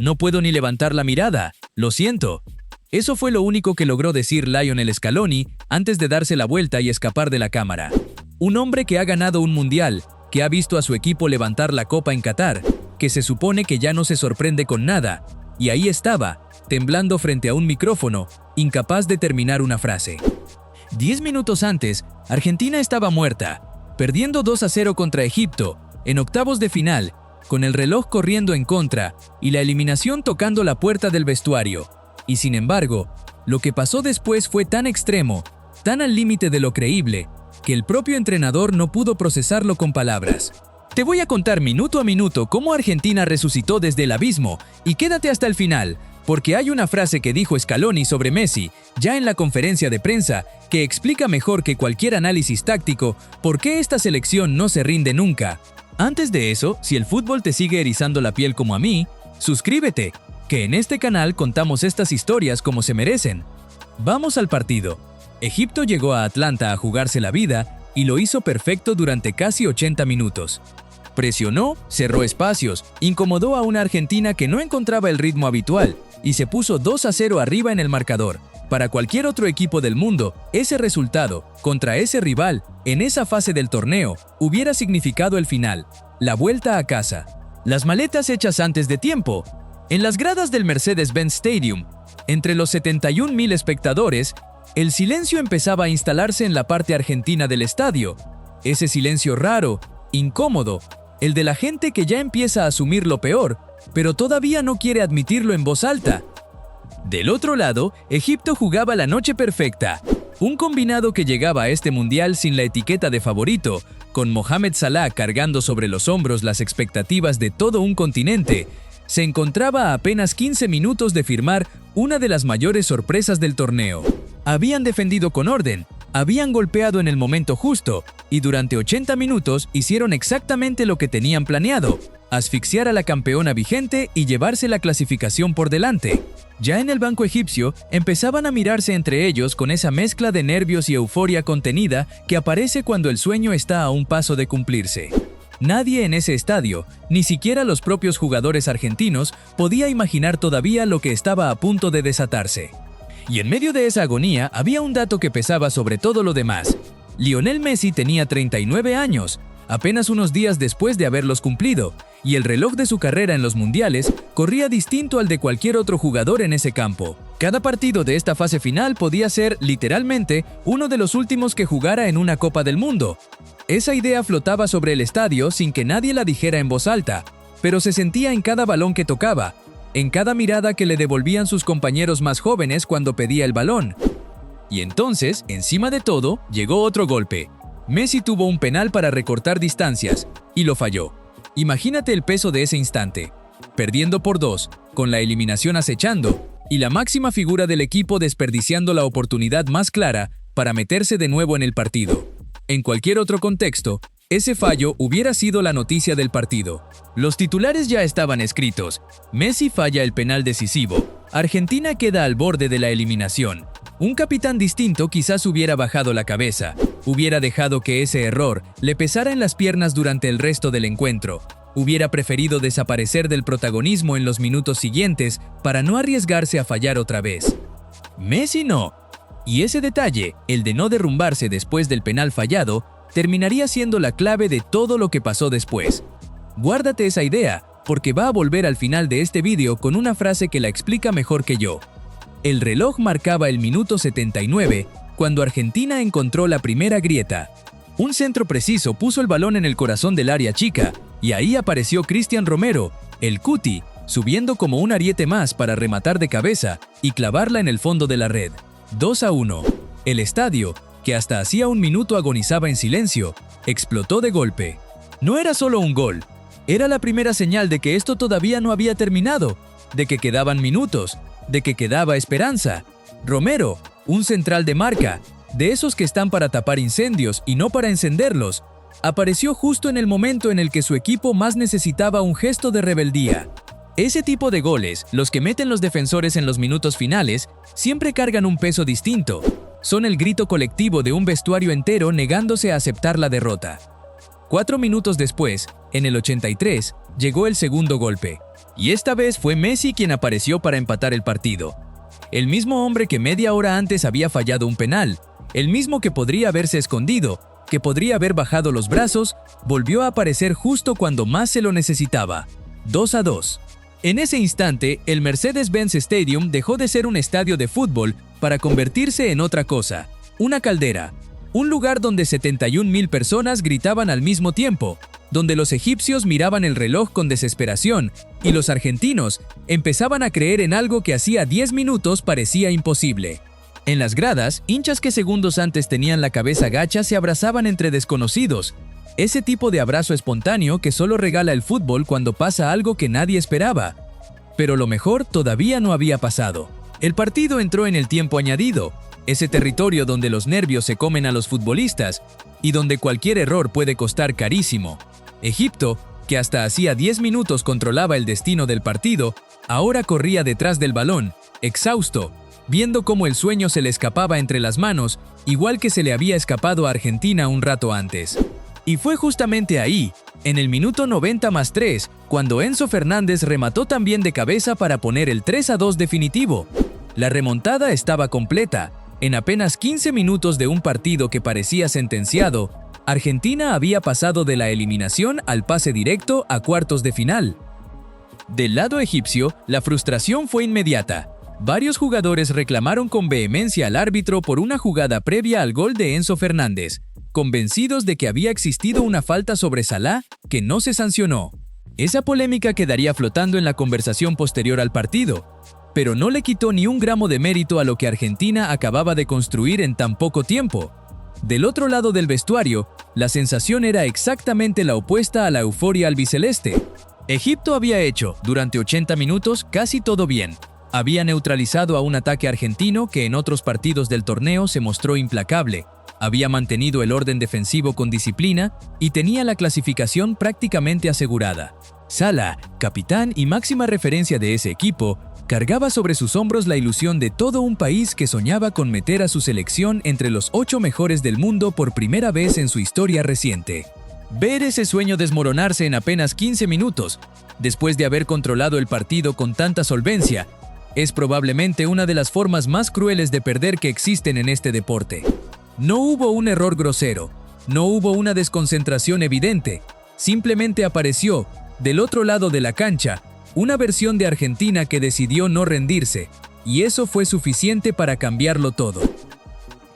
No puedo ni levantar la mirada, lo siento. Eso fue lo único que logró decir Lionel Scaloni antes de darse la vuelta y escapar de la cámara. Un hombre que ha ganado un mundial, que ha visto a su equipo levantar la copa en Qatar, que se supone que ya no se sorprende con nada, y ahí estaba, temblando frente a un micrófono, incapaz de terminar una frase. 10 minutos antes, Argentina estaba muerta, perdiendo 2-0 contra Egipto, en octavos de final, con el reloj corriendo en contra y la eliminación tocando la puerta del vestuario. Y sin embargo, lo que pasó después fue tan extremo, tan al límite de lo creíble, que el propio entrenador no pudo procesarlo con palabras. Te voy a contar minuto a minuto cómo Argentina resucitó desde el abismo, y quédate hasta el final, porque hay una frase que dijo Scaloni sobre Messi, ya en la conferencia de prensa, que explica mejor que cualquier análisis táctico por qué esta selección no se rinde nunca. Antes de eso, si el fútbol te sigue erizando la piel como a mí, suscríbete, que en este canal contamos estas historias como se merecen. Vamos al partido. Egipto llegó a Atlanta a jugarse la vida y lo hizo perfecto durante casi 80 minutos. Presionó, cerró espacios, incomodó a una Argentina que no encontraba el ritmo habitual y se puso 2-0 arriba en el marcador. Para cualquier otro equipo del mundo, ese resultado, contra ese rival, en esa fase del torneo, hubiera significado el final, la vuelta a casa. Las maletas hechas antes de tiempo. En las gradas del Mercedes-Benz Stadium, entre los 71,000 espectadores, el silencio empezaba a instalarse en la parte argentina del estadio. Ese silencio raro, incómodo, el de la gente que ya empieza a asumir lo peor, pero todavía no quiere admitirlo en voz alta. Del otro lado, Egipto jugaba la noche perfecta. Un combinado que llegaba a este mundial sin la etiqueta de favorito, con Mohamed Salah cargando sobre los hombros las expectativas de todo un continente, se encontraba a apenas 15 minutos de firmar una de las mayores sorpresas del torneo. Habían defendido con orden, habían golpeado en el momento justo, y durante 80 minutos hicieron exactamente lo que tenían planeado: asfixiar a la campeona vigente y llevarse la clasificación por delante. Ya en el banco egipcio, empezaban a mirarse entre ellos con esa mezcla de nervios y euforia contenida que aparece cuando el sueño está a un paso de cumplirse. Nadie en ese estadio, ni siquiera los propios jugadores argentinos, podía imaginar todavía lo que estaba a punto de desatarse. Y en medio de esa agonía había un dato que pesaba sobre todo lo demás. Lionel Messi tenía 39 años, apenas unos días después de haberlos cumplido, y el reloj de su carrera en los mundiales corría distinto al de cualquier otro jugador en ese campo. Cada partido de esta fase final podía ser, literalmente, uno de los últimos que jugara en una Copa del Mundo. Esa idea flotaba sobre el estadio sin que nadie la dijera en voz alta, pero se sentía en cada balón que tocaba, en cada mirada que le devolvían sus compañeros más jóvenes cuando pedía el balón. Y entonces, encima de todo, llegó otro golpe. Messi tuvo un penal para recortar distancias, y lo falló. Imagínate el peso de ese instante. Perdiendo por 2, con la eliminación acechando, y la máxima figura del equipo desperdiciando la oportunidad más clara para meterse de nuevo en el partido. En cualquier otro contexto, ese fallo hubiera sido la noticia del partido. Los titulares ya estaban escritos. Messi falla el penal decisivo. Argentina queda al borde de la eliminación. Un capitán distinto quizás hubiera bajado la cabeza, hubiera dejado que ese error le pesara en las piernas durante el resto del encuentro, hubiera preferido desaparecer del protagonismo en los minutos siguientes para no arriesgarse a fallar otra vez. Messi no. Y ese detalle, el de no derrumbarse después del penal fallado, terminaría siendo la clave de todo lo que pasó después. Guárdate esa idea, porque va a volver al final de este vídeo con una frase que la explica mejor que yo. El reloj marcaba el minuto 79 cuando Argentina encontró la primera grieta. Un centro preciso puso el balón en el corazón del área chica, y ahí apareció Cristian Romero, el Cuti, subiendo como un ariete más para rematar de cabeza y clavarla en el fondo de la red. 2-1. El estadio, que hasta hacía un minuto agonizaba en silencio, explotó de golpe. No era solo un gol, era la primera señal de que esto todavía no había terminado, de que quedaban minutos, de que quedaba esperanza. Romero, un central de marca, de esos que están para tapar incendios y no para encenderlos, apareció justo en el momento en el que su equipo más necesitaba un gesto de rebeldía. Ese tipo de goles, los que meten los defensores en los minutos finales, siempre cargan un peso distinto. Son el grito colectivo de un vestuario entero negándose a aceptar la derrota. 4 minutos después, en el 83, llegó el segundo golpe. Y esta vez fue Messi quien apareció para empatar el partido. El mismo hombre que media hora antes había fallado un penal, el mismo que podría haberse escondido, que podría haber bajado los brazos, volvió a aparecer justo cuando más se lo necesitaba. 2-2. En ese instante, el Mercedes-Benz Stadium dejó de ser un estadio de fútbol para convertirse en otra cosa, una caldera. Un lugar donde 71.000 personas gritaban al mismo tiempo, donde los egipcios miraban el reloj con desesperación y los argentinos empezaban a creer en algo que hacía 10 minutos parecía imposible. En las gradas, hinchas que segundos antes tenían la cabeza gacha se abrazaban entre desconocidos, ese tipo de abrazo espontáneo que solo regala el fútbol cuando pasa algo que nadie esperaba. Pero lo mejor todavía no había pasado. El partido entró en el tiempo añadido, ese territorio donde los nervios se comen a los futbolistas y donde cualquier error puede costar carísimo. Egipto, que hasta hacía 10 minutos controlaba el destino del partido, ahora corría detrás del balón, exhausto, viendo cómo el sueño se le escapaba entre las manos, igual que se le había escapado a Argentina un rato antes. Y fue justamente ahí, en el minuto 90+3, cuando Enzo Fernández remató también de cabeza para poner el 3-2 definitivo. La remontada estaba completa. En apenas 15 minutos de un partido que parecía sentenciado, Argentina había pasado de la eliminación al pase directo a cuartos de final. Del lado egipcio, la frustración fue inmediata. Varios jugadores reclamaron con vehemencia al árbitro por una jugada previa al gol de Enzo Fernández, convencidos de que había existido una falta sobre Salah que no se sancionó. Esa polémica quedaría flotando en la conversación posterior al partido, pero no le quitó ni un gramo de mérito a lo que Argentina acababa de construir en tan poco tiempo. Del otro lado del vestuario, la sensación era exactamente la opuesta a la euforia albiceleste. Egipto había hecho, durante 80 minutos, casi todo bien. Había neutralizado a un ataque argentino que en otros partidos del torneo se mostró implacable. Había mantenido el orden defensivo con disciplina y tenía la clasificación prácticamente asegurada. Salah, capitán y máxima referencia de ese equipo, cargaba sobre sus hombros la ilusión de todo un país que soñaba con meter a su selección entre los 8 mejores del mundo por primera vez en su historia reciente. Ver ese sueño desmoronarse en apenas 15 minutos, después de haber controlado el partido con tanta solvencia, es probablemente una de las formas más crueles de perder que existen en este deporte. No hubo un error grosero, no hubo una desconcentración evidente, simplemente apareció, del otro lado de la cancha, una versión de Argentina que decidió no rendirse, y eso fue suficiente para cambiarlo todo.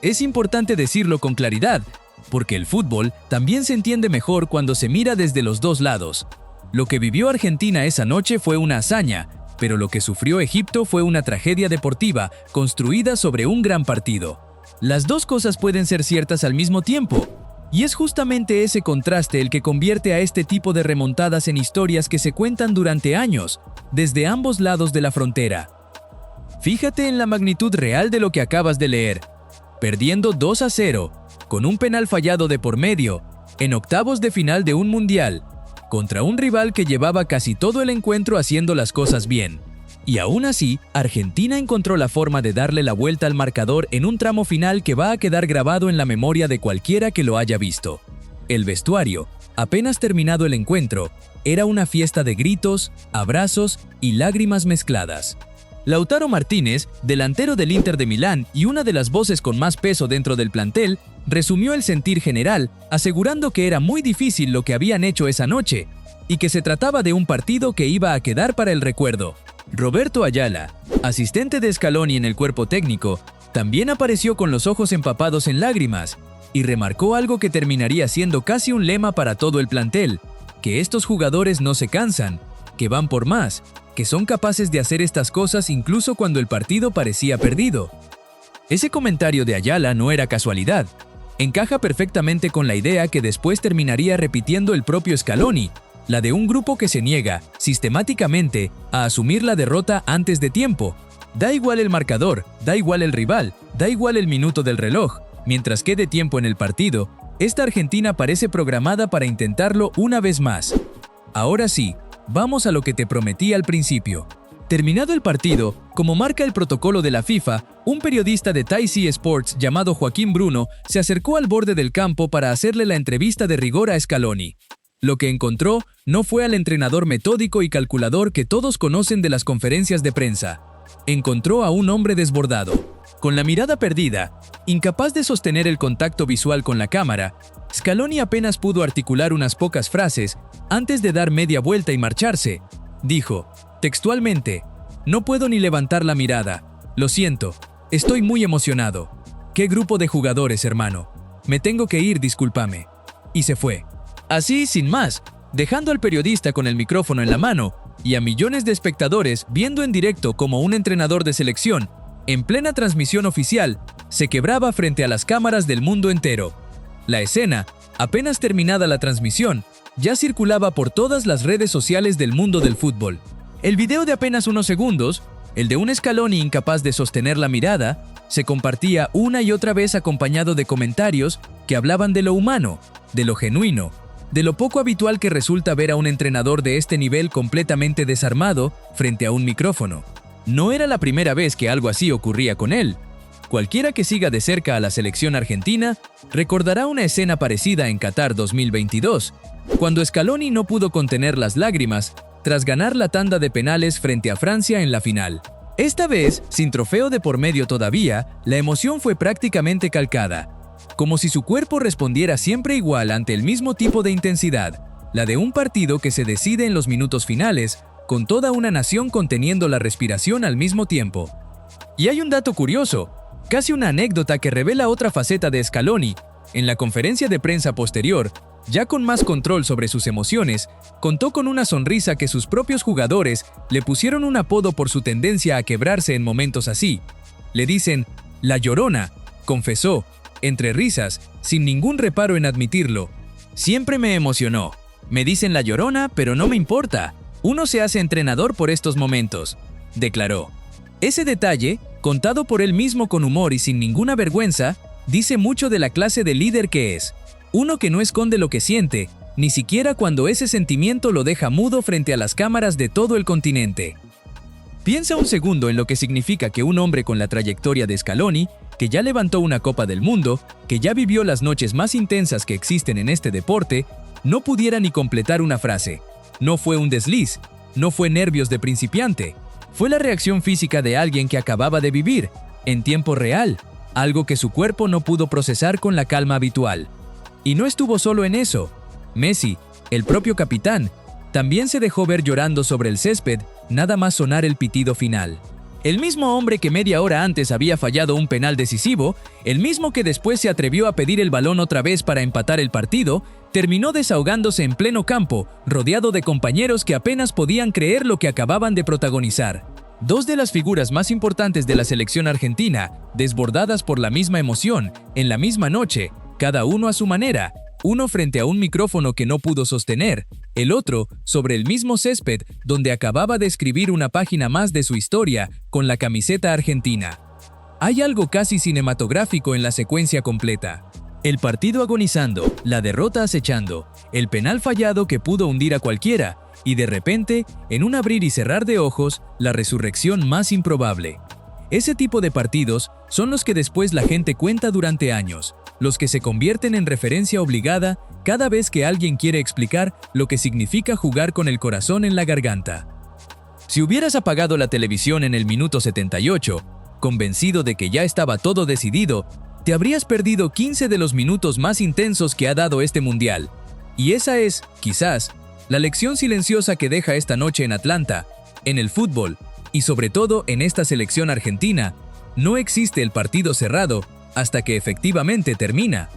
Es importante decirlo con claridad, porque el fútbol también se entiende mejor cuando se mira desde los dos lados. Lo que vivió Argentina esa noche fue una hazaña, pero lo que sufrió Egipto fue una tragedia deportiva construida sobre un gran partido. Las dos cosas pueden ser ciertas al mismo tiempo, y es justamente ese contraste el que convierte a este tipo de remontadas en historias que se cuentan durante años, desde ambos lados de la frontera. Fíjate en la magnitud real de lo que acabas de leer. Perdiendo 2-0, con un penal fallado de por medio, en octavos de final de un mundial, contra un rival que llevaba casi todo el encuentro haciendo las cosas bien. Y aún así, Argentina encontró la forma de darle la vuelta al marcador en un tramo final que va a quedar grabado en la memoria de cualquiera que lo haya visto. El vestuario, apenas terminado el encuentro, era una fiesta de gritos, abrazos y lágrimas mezcladas. Lautaro Martínez, delantero del Inter de Milán y una de las voces con más peso dentro del plantel, resumió el sentir general, asegurando que era muy difícil lo que habían hecho esa noche y que se trataba de un partido que iba a quedar para el recuerdo. Roberto Ayala, asistente de Scaloni en el cuerpo técnico, también apareció con los ojos empapados en lágrimas y remarcó algo que terminaría siendo casi un lema para todo el plantel, que estos jugadores no se cansan, que van por más, que son capaces de hacer estas cosas incluso cuando el partido parecía perdido. Ese comentario de Ayala no era casualidad, encaja perfectamente con la idea que después terminaría repitiendo el propio Scaloni, la de un grupo que se niega, sistemáticamente, a asumir la derrota antes de tiempo. Da igual el marcador, da igual el rival, da igual el minuto del reloj. Mientras quede tiempo en el partido, esta Argentina parece programada para intentarlo una vez más. Ahora sí, vamos a lo que te prometí al principio. Terminado el partido, como marca el protocolo de la FIFA, un periodista de TyC Sports llamado Joaquín Bruno se acercó al borde del campo para hacerle la entrevista de rigor a Scaloni. Lo que encontró no fue al entrenador metódico y calculador que todos conocen de las conferencias de prensa. Encontró a un hombre desbordado. Con la mirada perdida, incapaz de sostener el contacto visual con la cámara, Scaloni apenas pudo articular unas pocas frases antes de dar media vuelta y marcharse. Dijo, textualmente, «No puedo ni levantar la mirada. Lo siento, estoy muy emocionado. ¿Qué grupo de jugadores, hermano? Me tengo que ir, discúlpame». Y se fue. Así, sin más, dejando al periodista con el micrófono en la mano y a millones de espectadores viendo en directo como un entrenador de selección, en plena transmisión oficial, se quebraba frente a las cámaras del mundo entero. La escena, apenas terminada la transmisión, ya circulaba por todas las redes sociales del mundo del fútbol. El video de apenas unos segundos, el de un Scaloni incapaz de sostener la mirada, se compartía una y otra vez acompañado de comentarios que hablaban de lo humano, de lo genuino, de lo poco habitual que resulta ver a un entrenador de este nivel completamente desarmado frente a un micrófono. No era la primera vez que algo así ocurría con él. Cualquiera que siga de cerca a la selección argentina recordará una escena parecida en Qatar 2022, cuando Scaloni no pudo contener las lágrimas tras ganar la tanda de penales frente a Francia en la final. Esta vez, sin trofeo de por medio todavía, la emoción fue prácticamente calcada, como si su cuerpo respondiera siempre igual ante el mismo tipo de intensidad, la de un partido que se decide en los minutos finales, con toda una nación conteniendo la respiración al mismo tiempo. Y hay un dato curioso, casi una anécdota que revela otra faceta de Scaloni. En la conferencia de prensa posterior, ya con más control sobre sus emociones, contó con una sonrisa que sus propios jugadores le pusieron un apodo por su tendencia a quebrarse en momentos así. Le dicen, «La Llorona», confesó, entre risas, sin ningún reparo en admitirlo. «Siempre me emocionó. Me dicen La Llorona, pero no me importa. Uno se hace entrenador por estos momentos», declaró. Ese detalle, contado por él mismo con humor y sin ninguna vergüenza, dice mucho de la clase de líder que es. Uno que no esconde lo que siente, ni siquiera cuando ese sentimiento lo deja mudo frente a las cámaras de todo el continente. Piensa un segundo en lo que significa que un hombre con la trayectoria de Scaloni, que ya levantó una Copa del Mundo, que ya vivió las noches más intensas que existen en este deporte, no pudiera ni completar una frase. No fue un desliz, no fue nervios de principiante, fue la reacción física de alguien que acababa de vivir, en tiempo real, algo que su cuerpo no pudo procesar con la calma habitual. Y no estuvo solo en eso. Messi, el propio capitán, también se dejó ver llorando sobre el césped, nada más sonar el pitido final. El mismo hombre que media hora antes había fallado un penal decisivo, el mismo que después se atrevió a pedir el balón otra vez para empatar el partido, terminó desahogándose en pleno campo, rodeado de compañeros que apenas podían creer lo que acababan de protagonizar. Dos de las figuras más importantes de la selección argentina, desbordadas por la misma emoción, en la misma noche, cada uno a su manera, uno frente a un micrófono que no pudo sostener, el otro sobre el mismo césped donde acababa de escribir una página más de su historia con la camiseta argentina. Hay algo casi cinematográfico en la secuencia completa. El partido agonizando, la derrota acechando, el penal fallado que pudo hundir a cualquiera, y de repente, en un abrir y cerrar de ojos, la resurrección más improbable. Ese tipo de partidos son los que después la gente cuenta durante años, los que se convierten en referencia obligada cada vez que alguien quiere explicar lo que significa jugar con el corazón en la garganta. Si hubieras apagado la televisión en el minuto 78, convencido de que ya estaba todo decidido, te habrías perdido 15 de los minutos más intensos que ha dado este mundial. Y esa es, quizás, la lección silenciosa que deja esta noche en Atlanta, en el fútbol, y sobre todo en esta selección argentina, no existe el partido cerrado hasta que efectivamente termina.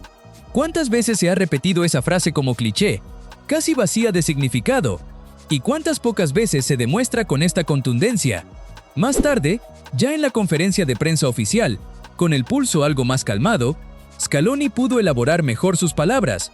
¿Cuántas veces se ha repetido esa frase como cliché, casi vacía de significado? ¿Y cuántas pocas veces se demuestra con esta contundencia? Más tarde, ya en la conferencia de prensa oficial, con el pulso algo más calmado, Scaloni pudo elaborar mejor sus palabras.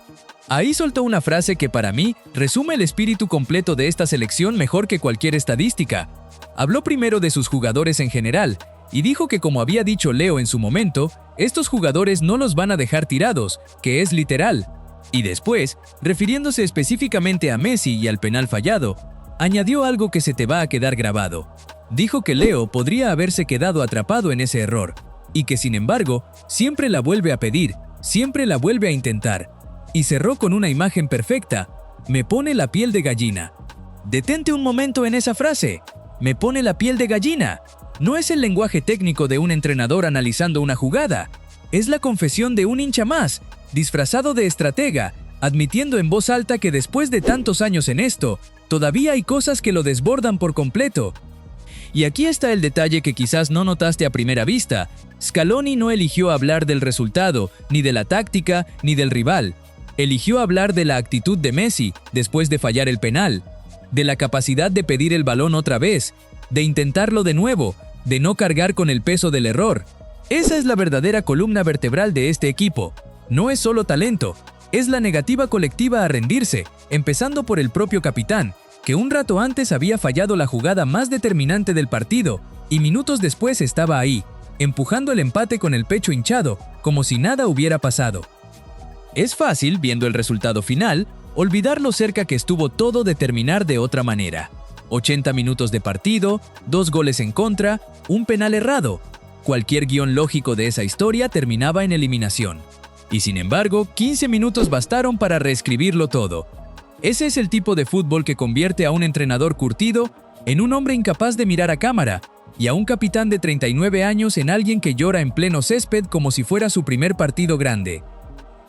Ahí soltó una frase que para mí resume el espíritu completo de esta selección mejor que cualquier estadística. Habló primero de sus jugadores en general, y dijo que como había dicho Leo en su momento, estos jugadores no los van a dejar tirados, que es literal. Y después, refiriéndose específicamente a Messi y al penal fallado, añadió algo que se te va a quedar grabado. Dijo que Leo podría haberse quedado atrapado en ese error, y que sin embargo, siempre la vuelve a pedir, siempre la vuelve a intentar. Y cerró con una imagen perfecta, Me pone la piel de gallina. Detente un momento en esa frase. Me pone la piel de gallina. No es el lenguaje técnico de un entrenador analizando una jugada. Es la confesión de un hincha más, disfrazado de estratega, admitiendo en voz alta que después de tantos años en esto, todavía hay cosas que lo desbordan por completo. Y aquí está el detalle que quizás no notaste a primera vista. Scaloni no eligió hablar del resultado, ni de la táctica, ni del rival. Eligió hablar de la actitud de Messi después de fallar el penal, de la capacidad de pedir el balón otra vez, de intentarlo de nuevo, de no cargar con el peso del error. Esa es la verdadera columna vertebral de este equipo. No es solo talento, es la negativa colectiva a rendirse, empezando por el propio capitán, que un rato antes había fallado la jugada más determinante del partido y minutos después estaba ahí, empujando el empate con el pecho hinchado, como si nada hubiera pasado. Es fácil, viendo el resultado final, olvidar lo cerca que estuvo todo de terminar de otra manera. 80 minutos de partido, 2 goles en contra, un penal errado. Cualquier guión lógico de esa historia terminaba en eliminación. Y sin embargo, 15 minutos bastaron para reescribirlo todo. Ese es el tipo de fútbol que convierte a un entrenador curtido en un hombre incapaz de mirar a cámara, y a un capitán de 39 años en alguien que llora en pleno césped como si fuera su primer partido grande.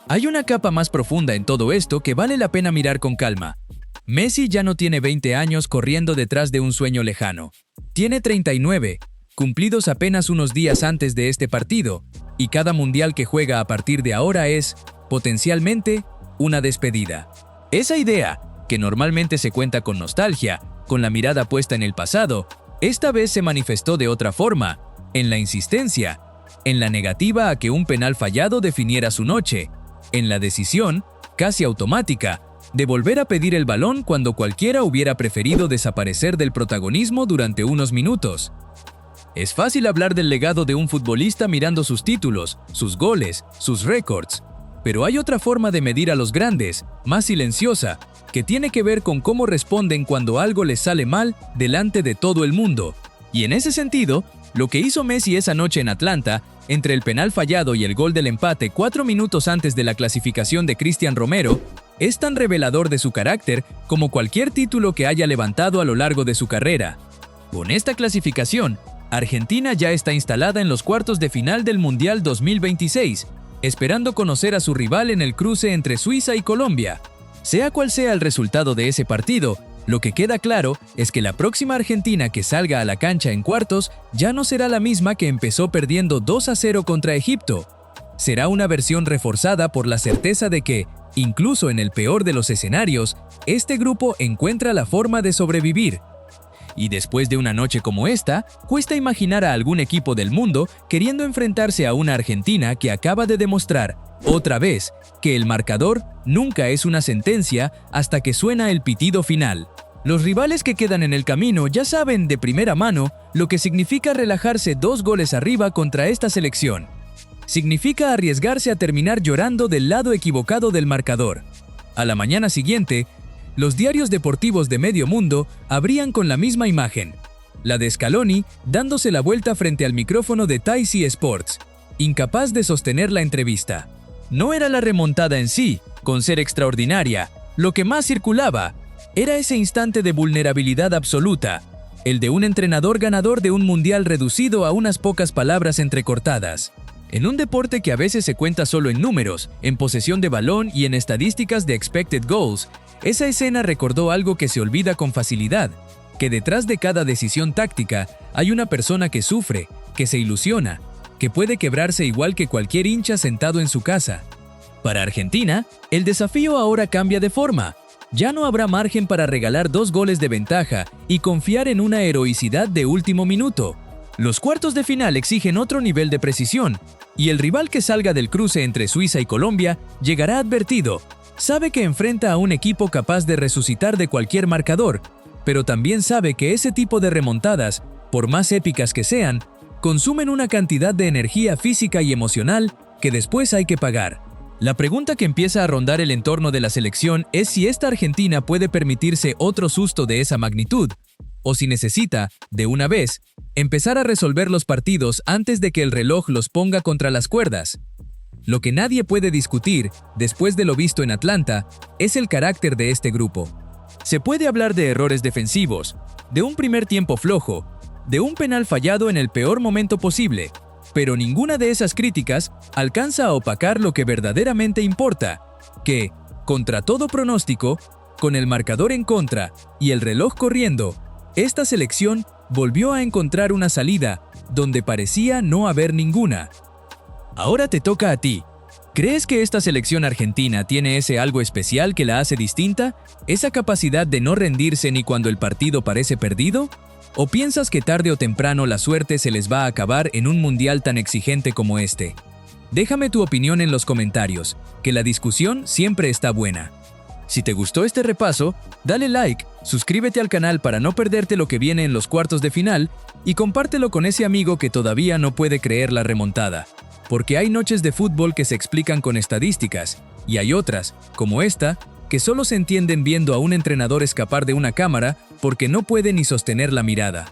Hay una capa más profunda en todo esto que vale la pena mirar con calma. Messi ya no tiene 20 años corriendo detrás de un sueño lejano. Tiene 39, cumplidos apenas unos días antes de este partido, y cada mundial que juega a partir de ahora es, potencialmente, una despedida. Esa idea, que normalmente se cuenta con nostalgia, con la mirada puesta en el pasado, esta vez se manifestó de otra forma, en la insistencia, en la negativa a que un penal fallado definiera su noche, en la decisión, casi automática, de volver a pedir el balón cuando cualquiera hubiera preferido desaparecer del protagonismo durante unos minutos. Es fácil hablar del legado de un futbolista mirando sus títulos, sus goles, sus récords, pero hay otra forma de medir a los grandes, más silenciosa, que tiene que ver con cómo responden cuando algo les sale mal delante de todo el mundo. Y en ese sentido, lo que hizo Messi esa noche en Atlanta, entre el penal fallado y el gol del empate 4 minutos antes de la clasificación de Cristian Romero, es tan revelador de su carácter como cualquier título que haya levantado a lo largo de su carrera. Con esta clasificación, Argentina ya está instalada en los cuartos de final del Mundial 2026, esperando conocer a su rival en el cruce entre Suiza y Colombia. Sea cual sea el resultado de ese partido, lo que queda claro es que la próxima Argentina que salga a la cancha en cuartos ya no será la misma que empezó perdiendo 2-0 contra Egipto. Será una versión reforzada por la certeza de que, incluso en el peor de los escenarios, este grupo encuentra la forma de sobrevivir. Y después de una noche como esta, cuesta imaginar a algún equipo del mundo queriendo enfrentarse a una Argentina que acaba de demostrar, otra vez, que el marcador nunca es una sentencia hasta que suena el pitido final. Los rivales que quedan en el camino ya saben de primera mano lo que significa relajarse 2 goles arriba contra esta selección. Significa arriesgarse a terminar llorando del lado equivocado del marcador. A la mañana siguiente, los diarios deportivos de medio mundo abrían con la misma imagen, la de Scaloni dándose la vuelta frente al micrófono de TyC Sports, incapaz de sostener la entrevista. No era la remontada en sí, con ser extraordinaria, lo que más circulaba, era ese instante de vulnerabilidad absoluta, el de un entrenador ganador de un mundial reducido a unas pocas palabras entrecortadas. En un deporte que a veces se cuenta solo en números, en posesión de balón y en estadísticas de expected goals, esa escena recordó algo que se olvida con facilidad, que detrás de cada decisión táctica hay una persona que sufre, que se ilusiona, que puede quebrarse igual que cualquier hincha sentado en su casa. Para Argentina, el desafío ahora cambia de forma. Ya no habrá margen para regalar 2 goles de ventaja y confiar en una heroicidad de último minuto. Los cuartos de final exigen otro nivel de precisión, y el rival que salga del cruce entre Suiza y Colombia llegará advertido. Sabe que enfrenta a un equipo capaz de resucitar de cualquier marcador, pero también sabe que ese tipo de remontadas, por más épicas que sean, consumen una cantidad de energía física y emocional que después hay que pagar. La pregunta que empieza a rondar el entorno de la selección es si esta Argentina puede permitirse otro susto de esa magnitud, o si necesita, de una vez, empezar a resolver los partidos antes de que el reloj los ponga contra las cuerdas. Lo que nadie puede discutir, después de lo visto en Atlanta, es el carácter de este grupo. Se puede hablar de errores defensivos, de un primer tiempo flojo, de un penal fallado en el peor momento posible, pero ninguna de esas críticas alcanza a opacar lo que verdaderamente importa, que, contra todo pronóstico, con el marcador en contra y el reloj corriendo, esta selección volvió a encontrar una salida donde parecía no haber ninguna. Ahora te toca a ti. ¿Crees que esta selección argentina tiene ese algo especial que la hace distinta? ¿Esa capacidad de no rendirse ni cuando el partido parece perdido? ¿O piensas que tarde o temprano la suerte se les va a acabar en un mundial tan exigente como este? Déjame tu opinión en los comentarios, que la discusión siempre está buena. Si te gustó este repaso, dale like, suscríbete al canal para no perderte lo que viene en los cuartos de final y compártelo con ese amigo que todavía no puede creer la remontada. Porque hay noches de fútbol que se explican con estadísticas, y hay otras, como esta, que solo se entienden viendo a un entrenador escapar de una cámara porque no puede ni sostener la mirada.